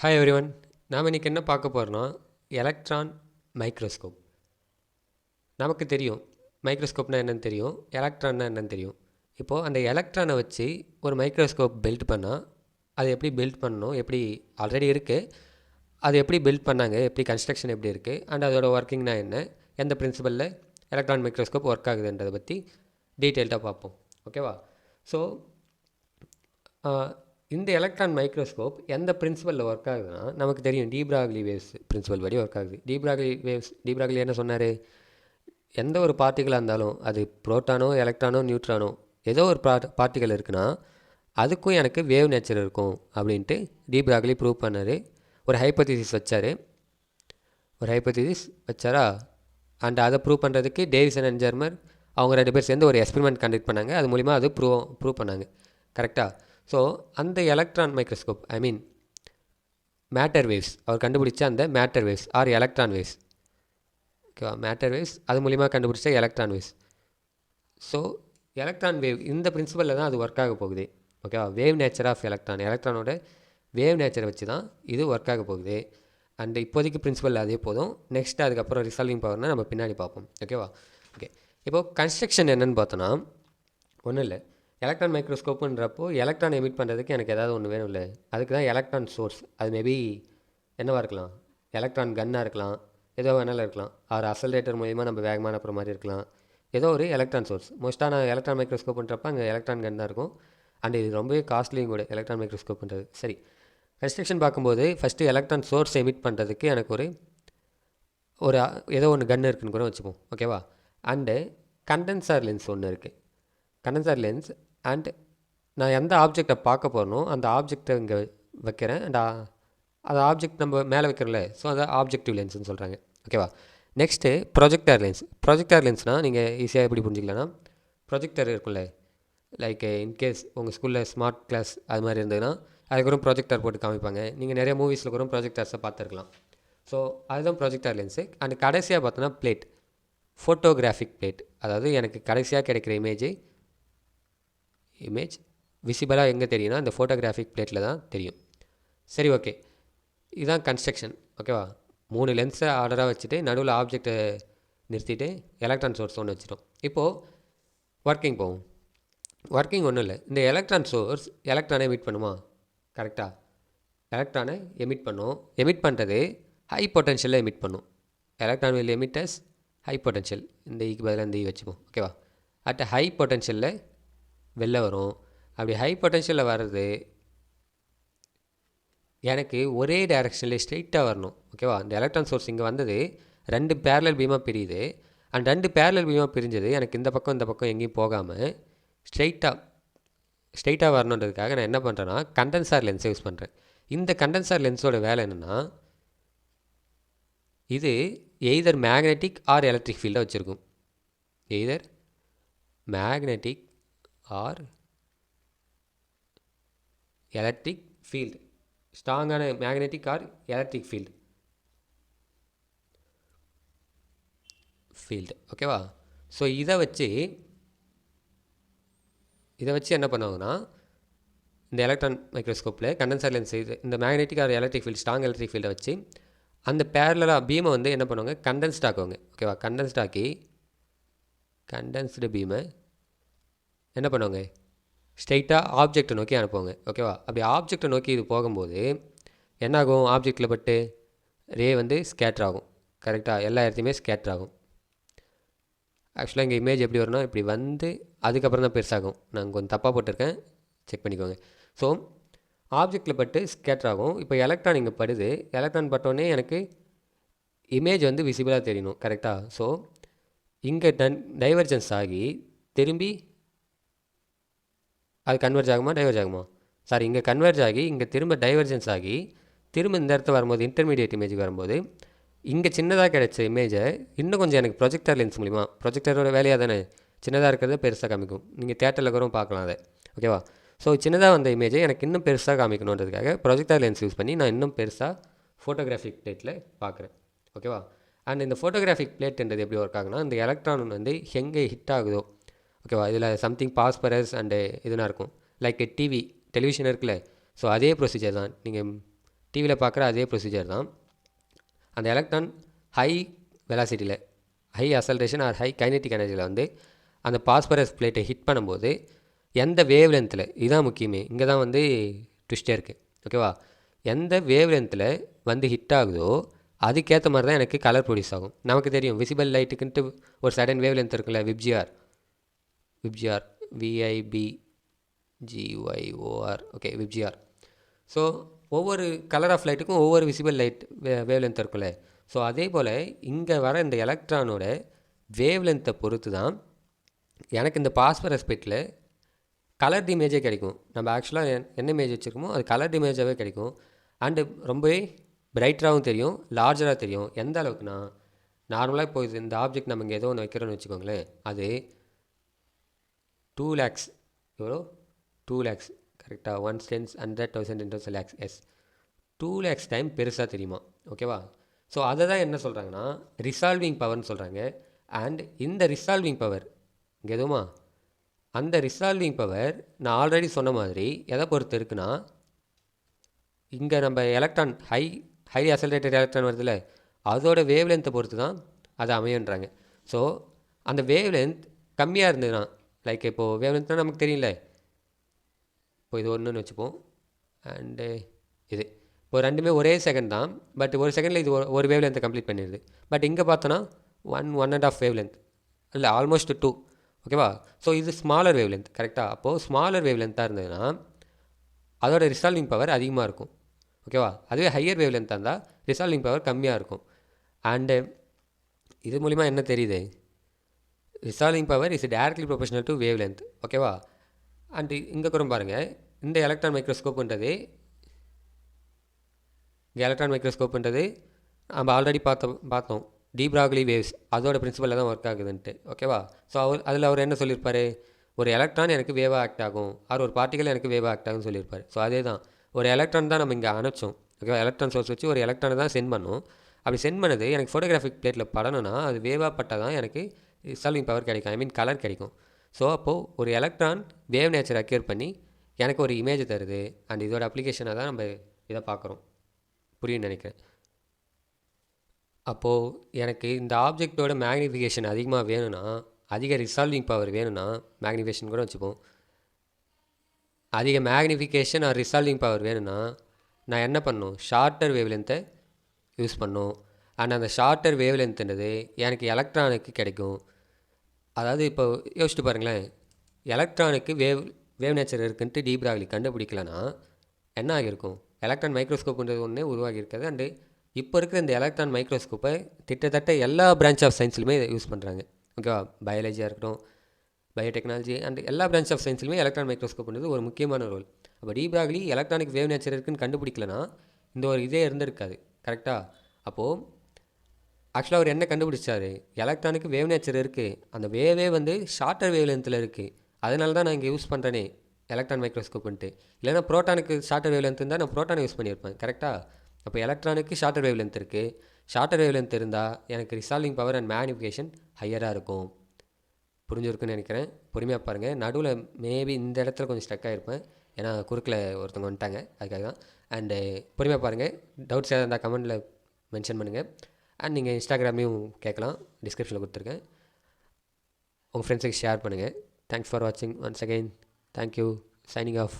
Hi everyone. நாம் இன்றைக்கி என்ன பார்க்க போகிறோன்னா எலக்ட்ரான் மைக்ரோஸ்கோப். நமக்கு தெரியும் மைக்ரோஸ்கோப்னால் என்னென்னு தெரியும், எலக்ட்ரான்னா என்னென்னு தெரியும். இப்போது அந்த எலக்ட்ரானை வச்சு ஒரு மைக்ரோஸ்கோப் பில்ட் பண்ணால் அது எப்படி பில்ட் பண்ணணும், எப்படி ஆல்ரெடி இருக்குது, அது எப்படி பில்ட் பண்ணாங்க, எப்படி கன்ஸ்ட்ரக்ஷன் எப்படி இருக்குது, அண்ட் அதோட ஒர்க்கிங்னா என்ன, எந்த பிரின்சிபலில் எலக்ட்ரான் மைக்ரோஸ்கோப் ஒர்க் ஆகுதுன்றதை பற்றி டீட்டெயில்டாக பார்ப்போம். ஓகேவா? ஸோ இந்த எலக்ட்ரான் மைக்ரோஸ்கோப் எந்த பிரின்சிபலில் ஒர்க் ஆகுதுன்னா நமக்கு தெரியும், டீப்ராக்லி வேவ்ஸ் பிரின்சிபல் படி ஒர்க் ஆகுது. டீப்ராக்லி என்ன சொன்னார், எந்த ஒரு பார்ட்டிகளாக இருந்தாலும் அது புரோட்டானோ எலக்ட்ரானோ நியூட்ரானோ ஏதோ ஒரு பார்ட்டிகல் இருக்குன்னா அதுக்கும் எனக்கு வேவ் நேச்சர் இருக்கும் அப்படின்ட்டு டீப்ராக்லி ப்ரூவ் பண்ணார். ஒரு ஹைப்போதீசிஸ் வச்சாரா, அண்ட் அதை ப்ரூவ் பண்ணுறதுக்கு டேவிசன் அண்ட் ஜெர்மர் அவங்க 2 பேர் சேர்ந்து ஒரு எக்ஸ்பெரிமெண்ட் கண்டக்ட் பண்ணாங்க. அது மூலிமா அது ப்ரூவ் பண்ணாங்க. கரெக்டாக? ஸோ அந்த electron microscope, I mean matter waves, அவர் கண்டுபிடிச்ச அந்த matter waves or electron waves, ஓகேவா, மேட்டர் வேவ்ஸ் அது மூலிமா கண்டுபிடிச்ச electron waves. So electron wave இந்த பிரின்சிபலில் தான் அது ஒர்க் ஆக போகுது. ஓகேவா? வேவ் நேச்சர் ஆஃப் எலக்ட்ரானோட வேவ் நேச்சரை வச்சு தான் இது ஒர்க் ஆக போகுது. அண்ட் இப்போதைக்கு பிரின்சிபல் அதே போதும். நெக்ஸ்ட்டு அதுக்கப்புறம் ரிசால்விங் பவர்னால் நம்ம பின்னாடி பார்ப்போம். ஓகேவா? ஓகே, இப்போது கன்ஸ்ட்ரக்ஷன் என்னென்னு பார்த்தோன்னா ஒன்றும் இல்லை. எலக்ட்ரான் மைக்ரோஸ்கோப்புன்றப்போ எலக்ட்ரான் எமிட் பண்ணுறதுக்கு எனக்கு ஏதாவது ஒன்று வேணும் இல்லை, அதுக்கு தான் எலக்ட்ரான் சோர்ஸ். அது மேபி என்னவாக இருக்கலாம், எலக்ட்ரான் கன்னாக இருக்கலாம், ஏதோ வேணாலும் இருக்கலாம், ஆர் அசல்ரேட்டர் மூலிமா நம்ம வேகமாக அனுப்புகிற மாதிரி இருக்கலாம், ஏதோ ஒரு எலக்ட்ரான் சோர்ஸ். மோஸ்ட்டாக நான் எலக்ட்ரான் மைக்ரோஸ்கோப்புன்றப்போ அங்கே எலக்ட்ரான் கன் தான் இருக்கும். அண்ட் இது ரொம்பவே காஸ்ட்லியும் கூட எலக்ட்ரான் மைக்ரோஸ்கோப்புன்றது. சரி, கன்ஸ்ட்ரக்ஷன் பார்க்கும்போது ஃபஸ்ட்டு எலக்ட்ரான் சோர்ஸ் எமிட் பண்ணுறதுக்கு எனக்கு ஒரு ஏதோ ஒன்று கன் இருக்குன்னு கூட வச்சுப்போம். ஓகேவா? அண்டு கண்டென்சர் லென்ஸ் ஒன்று இருக்குது. கண்டென்சர் லென்ஸ் அண்ட் நான் எந்த ஆப்ஜெக்டை பார்க்க போகிறனோ அந்த ஆப்ஜெக்டை இங்கே வைக்கிறேன். அண்ட் அது ஆப்ஜெக்ட் நம்ம மேலே வைக்கிறோம்ல, ஸோ அதை ஆப்ஜெக்டிவ் லென்ஸ்னு சொல்கிறாங்க. ஓகேவா? நெக்ஸ்ட்டு ப்ரொஜெக்டர் லென்ஸ்னால் நீங்கள் ஈஸியாக எப்படி புரிஞ்சிக்கலாம்னா, ப்ரொஜெக்டர் இருக்கும்ல, லைக் இன்கேஸ் உங்கள் ஸ்கூலில் ஸ்மார்ட் கிளாஸ் அது மாதிரி இருந்ததுன்னா அதுக்கப்புறம் ப்ரொஜெக்டர் போட்டு காமிப்பாங்க. நீங்கள் நிறைய மூவிஸில் கூட ப்ரொஜெக்டர்ஸை பார்த்துருக்கலாம். ஸோ அதுதான் ப்ரொஜெக்டர் லென்ஸு. அண்ட் கடைசியாக பார்த்தோன்னா பிளேட், ஃபோட்டோகிராஃபிக் பிளேட். அதாவது எனக்கு கடைசியாக கிடைக்கிற இமேஜ் விசிபிளாக எங்கே தெரியும்னா அந்த ஃபோட்டோகிராஃபிக் பிளேட்டில் தான் தெரியும். சரி, ஓகே, இதுதான் கன்ஸ்ட்ரக்ஷன். ஓகேவா? 3 லென்ஸை ஆர்டராக வச்சுட்டு நடுவில் ஆப்ஜெக்டை நிறுத்திட்டு எலக்ட்ரான் சோர்ஸ் ஒன்று வச்சுட்டோம். இப்போது ஒர்க்கிங் போகும். ஒர்க்கிங் ஒன்றும் இல்லை, இந்த எலக்ட்ரான் சோர்ஸ் எலக்ட்ரானை எமிட் பண்ணுமா? கரெக்டாக, எலக்ட்ரானை எமிட் பண்ணும். எமிட் பண்ணுறது ஹை பொட்டன்ஷியலில் எமிட் பண்ணும். Electron will emit as high potential. இந்த ஈக்கு பதிலாக இந்த ஈ வச்சுப்போம். ஓகேவா? அட் ஹை பொட்டன்ஷியலில் வெளில வரும். அப்படி ஹை பொட்டன்ஷியலில் வர்றது எனக்கு ஒரே டைரெக்ஷனில் ஸ்ட்ரெயிட்டாக வரணும். ஓகேவா? இந்த எலக்ட்ரான் சோர்ஸ் இங்கே வந்தது 2 பேரலல் பீமாக பிரியுது. அண்ட் 2 பேரலல் பீமாக பிரிஞ்சது எனக்கு இந்த பக்கம் எங்கேயும் போகாமல் ஸ்ட்ரெயிட்டாக வரணுன்றதுக்காக நான் என்ன பண்ணுறேன்னா கண்டென்சார் லென்ஸை யூஸ் பண்ணுறேன். இந்த கண்டென்சார் லென்ஸோட வேலை என்னென்னா, இது எய்தர் மேக்னெட்டிக் ஆர் எலக்ட்ரிக் ஃபீல்டாக வச்சுருக்கும். Either magnetic or electric field, ஸ்ட்ராங்கான மேக்னெட்டிக் ஆர் எலக்ட்ரிக் ஃபீல்டு. ஓகேவா? ஸோ இதை வச்சு என்ன பண்ணுவாங்கன்னா, இந்த எலக்ட்ரான் மைக்ரோஸ்கோப்பில் கண்டென்சர் லென்ஸ் இந்த magnetic or electric field, strong electric ஃபீல்டை வச்சு அந்த பேரலாக பீமை என்ன பண்ணுவாங்க, கண்டென்ஸ்ட் ஆக்குவாங்க. ஓகேவா? கண்டென்ஸ்டு பீமை என்ன பண்ணுவாங்க, ஸ்ட்ரெயிட்டாக ஆப்ஜெக்டை நோக்கி அனுப்புவாங்க. ஓகேவா? அப்படி ஆப்ஜெக்டை நோக்கி இது போகும்போது என்னாகும், ஆப்ஜெக்டில் பட்டு ரே ஸ்கேட்டர் ஆகும். கரெக்டாக? எல்லா இடத்தையுமே ஸ்கேட்டர் ஆகும். ஆக்சுவலாக இங்கே இமேஜ் எப்படி வரும்னா இப்படி அதுக்கப்புறம் தான் பெருசாகும். நான் கொஞ்சம் தப்பாக போட்டிருக்கேன், செக் பண்ணிக்கோங்க. ஸோ ஆப்ஜெக்டில் பட்டு ஸ்கேட்டர் ஆகும். இப்போ எலக்ட்ரான் இங்கே படுது. எலக்ட்ரான் பட்டோடனே எனக்கு இமேஜ் விசிபிளாக தெரியணும். கரெக்டாக? ஸோ இங்கே டைவர்ஜென்ஸ் ஆகி திரும்பி அது டைவர்ஜ் ஆகுமா? சாரி, இங்கே கன்வெர்ஜ் ஆகி இங்கே திரும்ப டைவர்ஜென்ஸ் ஆகி திரும்ப இந்த இடத்துல வரும்போது இன்டர்மீடியேட் இமேஜுக்கு வரும்போது இங்கே சின்னதாக கிடைச்ச இமேஜை இன்னும் கொஞ்சம் எனக்கு ப்ரொஜெக்டர் லென்ஸ் மூலிமா, ப்ரொஜெக்டரோட வேலையாக தானே சின்னதாக இருக்கிறத பெருசாக காமிக்கும். நீங்கள் தேட்டரில் கூட பார்க்கலாம் அதை. ஓகேவா? ஸோ சின்னதாக வந்த இமேஜை எனக்கு இன்னும் பெருசாக காமிக்கணுன்றதுக்காக ப்ரொஜெக்டர் லென்ஸ் யூஸ் பண்ணி நான் இன்னும் பெருசாக ஃபோட்டோகிராஃபிக் பிளேட்டில் பார்க்குறேன். ஓகேவா? அண்ட் இந்த ஃபோட்டோகிராஃபிக் பிளேட்ன்றது எப்படி ஒர்க் ஆகுனா, இந்த எலக்ட்ரான் எங்கே ஹிட் ஆகுதோ, ஓகேவா, இதில் சம்திங் பாஸ்பரஸ் அண்டு இதெல்லாம் இருக்கும். லைக் டெலிவிஷன் இருக்குல்ல, ஸோ அதே ப்ரொசீஜர் தான். நீங்கள் டிவியில் பார்க்குற அதே ப்ரொசீஜர் தான். அந்த எலக்ட்ரான் ஹை வெலாசிட்டியில், high acceleration or high kinetic எனர்ஜியில் வந்து அந்த பாஸ்பரஸ் பிளேட்டை ஹிட் பண்ணும்போது எந்த வேவ் லென்த்தில், இதுதான் முக்கியமே, இங்கே தான் வந்து ட்விஸ்டே இருக்குது. ஓகேவா? எந்த வேவ் லென்த்தில் வந்து ஹிட் ஆகுதோ அதுக்கேற்ற மாதிரி தான் எனக்கு கலர் ப்ரொடியூஸ் ஆகும். நமக்கு தெரியும் விசிபிள் லைட்டுக்குன்ட்டு ஒரு சடன் வேவ் லென்த் இருக்குல்ல, VIBGYOR VIBGYOR, okay, VIBGYOR. So ஒவ்வொரு கலர் ஆஃப் லைட்டுக்கும் ஒவ்வொரு விசிபிள் லைட் வேவ் லென்த் இருக்குல்ல. ஸோ அதே போல் இங்கே வர இந்த எலக்ட்ரானோட வேவ் லென்த்தை பொறுத்து தான் எனக்கு இந்த பாஸ்பரஸ் ஸ்பெட்டில் கலர்ட் இமேஜே கிடைக்கும். நம்ம ஆக்சுவலாக என்ன இமேஜ் வச்சுருக்கோமோ அது கலர்ட் இமேஜாகவே கிடைக்கும். அண்டு ரொம்பவே பிரைட்டராகவும் தெரியும், லார்ஜராக தெரியும். எந்த அளவுக்குனா, நார்மலாக இப்போ இந்த ஆப்ஜெக்ட் நம்ம இங்கே ஏதோ ஒன்று வைக்கிறோன்னு வச்சுக்கோங்களேன், அது 2 lakhs, எவ்வளோ, 2 lakhs கரெக்டாக, 1 10 100 1000 10 lakhs, எஸ், 2 lakhs டைம் பெருசாக தெரியுமா? ஓகேவா? ஸோ அதை தான் என்ன சொல்கிறாங்கன்னா ரிசால்விங் பவர்னு சொல்கிறாங்க. அண்ட் இந்த ரிசால்விங் பவர் இங்கே எதுவுமா, அந்த ரிசால்விங் பவர் நான் ஆல்ரெடி சொன்ன மாதிரி எதை பொறுத்து இருக்குன்னா, இங்கே நம்ம எலக்ட்ரான் ஹைலி அசல்ரேட்டட் எலக்ட்ரான் வருதுல்ல, அதோட வேவ் லென்த்தை பொறுத்து தான் அது அமையன்றாங்க. ஸோ அந்த வேவ் லென்த் கம்மியாக இருந்ததுன்னா, லைக் இப்போது வேவ் லென்த்னால் நமக்கு தெரியல, இப்போ இது ஒன்றுன்னு வச்சுப்போம், அண்டு இது இப்போ ரெண்டுமே ஒரே செகண்ட் தான், பட் ஒரு செகண்டில் இது ஒரு வேவ் லென்த்தை கம்ப்ளீட் பண்ணிடுது. பட் இங்கே பார்த்தோன்னா 1.5 வேவ் லென்த், இல்லை ஆல்மோஸ்ட் 2. ஓகேவா? ஸோ இது ஸ்மாலர் வேவ் லென்த், கரெக்டாக. அப்போது ஸ்மாலர் வேவ் லென்த்தாக இருந்ததுன்னா அதோட ரிசால்விங் பவர் அதிகமாக இருக்கும். ஓகேவா? அதுவே ஹையர் வேவ் லென்த்தாக இருந்தால் ரிசால்விங் பவர் கம்மியாக இருக்கும். அண்டு இது மூலிமா என்ன தெரியுது, resolving power is directly proportional to wave length. ஓகேவா? அண்டு இங்கே கூட பாருங்கள், இந்த எலக்ட்ரான் மைக்ரோஸ்கோப்புன்றது நம்ம ஆல்ரெடி பார்த்தோம் டி பிராக்லி வேவ்ஸ், அதோட பிரின்சிபலில் தான் ஒர்க் ஆகுதுன்ட்டு. ஓகேவா? ஸோ அவர் என்ன சொல்லியிருப்பார், ஒரு எலக்ட்ரான் எனக்கு வேவாக ஆக்ட் ஆகும், ஒரு பார்ட்டிகல் எனக்கு வேவாக ஆக்ட் ஆகும்னு சொல்லியிருப்பார். ஸோ அதே தான், ஒரு எலக்ட்ரான் தான் நம்ம இங்கே அனுப்பிச்சோம். ஓகேவா? எலக்ட்ரான் சோர்ஸ் வச்சு ஒரு எலக்ட்ரானை தான் சென்ட் பண்ணோம். அப்படி சென்ட் பண்ணது எனக்கு ஃபோட்டோகிராஃபிக் பிளேட்டில் படணும்னா அது வேவாக பட்டால் தான் எனக்கு ரிசால்விங் பவர் கிடைக்கும், ஐ மீன் கலர் கிடைக்கும். ஸோ அப்போது ஒரு எலக்ட்ரான் வேவ் நேச்சர் அக்யூர் பண்ணி எனக்கு ஒரு இமேஜ் தருது. அண்ட் இதோட அப்ளிகேஷனாக தான் நம்ம இதை பார்க்குறோம். புரியுன்னு நினைக்கிறேன். அப்போது எனக்கு இந்த ஆப்ஜெக்டோட மேக்னிஃபிகேஷன் அதிகமாக வேணும்னா, அதிக ரிசால்விங் பவர் வேணும்னா, மேக்னிஃபிகேஷன் கூட வச்சுப்போம், அதிக மேக்னிஃபிகேஷன் ஆர் ரிசால்விங் பவர் வேணும்னா நான் என்ன பண்ணணும், ஷார்ட்டர் வேவ் லென்த்தை யூஸ் பண்ணணும். அண்ட் அந்த ஷார்ட்டர் வேவ் லென்த்துன்றது எனக்கு எலக்ட்ரானுக்கு கிடைக்கும். அதாவது இப்போ யோசிச்சு பாருங்களேன், எலக்ட்ரானுக்கு வேவ் நேச்சர் இருக்குன்ட்டு டி பிராக்லி கண்டுபிடிக்கலன்னா என்ன ஆகியிருக்கும், எலக்ட்ரான் மைக்ரோஸ்கோப்புன்றது ஒன்றே உருவாகி இருக்காது. அண்டு இப்போ இருக்கிற இந்த எலக்ட்ரான் மைக்ரோஸ்கோப்பை கிட்டத்தட்ட எல்லா பிரான்ச் ஆஃப் சயின்ஸ்லையுமே யூஸ் பண்ணுறாங்க. ஓகேவா? பயாலஜியாக இருக்கட்டும், பயோடெக்னாலஜி அண்ட் எல்லா பிரான்ச் ஆஃப் சயின்ஸ்லையுமே எலக்ட்ரான் மைக்ரோஸ்கோப்ன்றது ஒரு முக்கியமான ரோல். அப்போ de Broglie electronic wave nature இருக்குன்னு கண்டுபிடிக்கலனா இந்த ஒரு இதே இருந்திருக்காது. கரெக்டாக? அப்போது ஆக்சுவலாக அவர் என்ன கண்டுபிடிச்சாரு, எலக்ட்ரானுக்கு வேவ் நேச்சர் இருக்குது, அந்த வேவே வந்து ஷார்ட்டர் வேவ் லென்த்தில் இருக்குது, அதனால தான் நான் இங்கே யூஸ் பண்ணுறேனே எலக்ட்ரான் மைக்ரோஸ்கோப்புன்ட்டு. இல்லைனா ப்ரோட்டானுக்கு ஷார்ட்டர் வேவ் லென்த் இருந்தால் நான் ப்ரோட்டானை யூஸ் பண்ணியிருப்பேன். கரெக்டாக? அப்போ எலக்ட்ரானுக்கு ஷார்ட்டர் வேவ் லென்த் இருக்குது, ஷார்ட்டர் வேவ் லென்த் இருந்தால் எனக்கு ரிசால்விங் பவர் அண்ட் மேக்னிஃபிகேஷன் ஹையராக இருக்கும். புரிஞ்சிருக்குன்னு நினைக்கிறேன். பொறுமையாக பாருங்கள். நடுவில் மேபி இந்த இடத்துல கொஞ்சம் ஸ்டக் ஆகிருப்பேன், ஏன்னா குறுக்கில் ஒருத்தவங்க வந்துட்டாங்க, அதுக்காக தான். அண்டு பொறுமையாக பாருங்கள். டவுட்ஸ் ஏதாவது இருந்தால் கமெண்டில் மென்ஷன் பண்ணுங்கள். அண்ட் நீங்கள் இன்ஸ்டாகிராமையும் கேட்கலாம், டிஸ்கிரிப்ஷனில் கொடுத்துருக்கேன். உங்கள் ஃப்ரெண்ட்ஸுக்கு ஷேர் பண்ணுங்கள். தேங்க்ஸ் ஃபார் வாட்சிங் once again. Thank you. Signing off.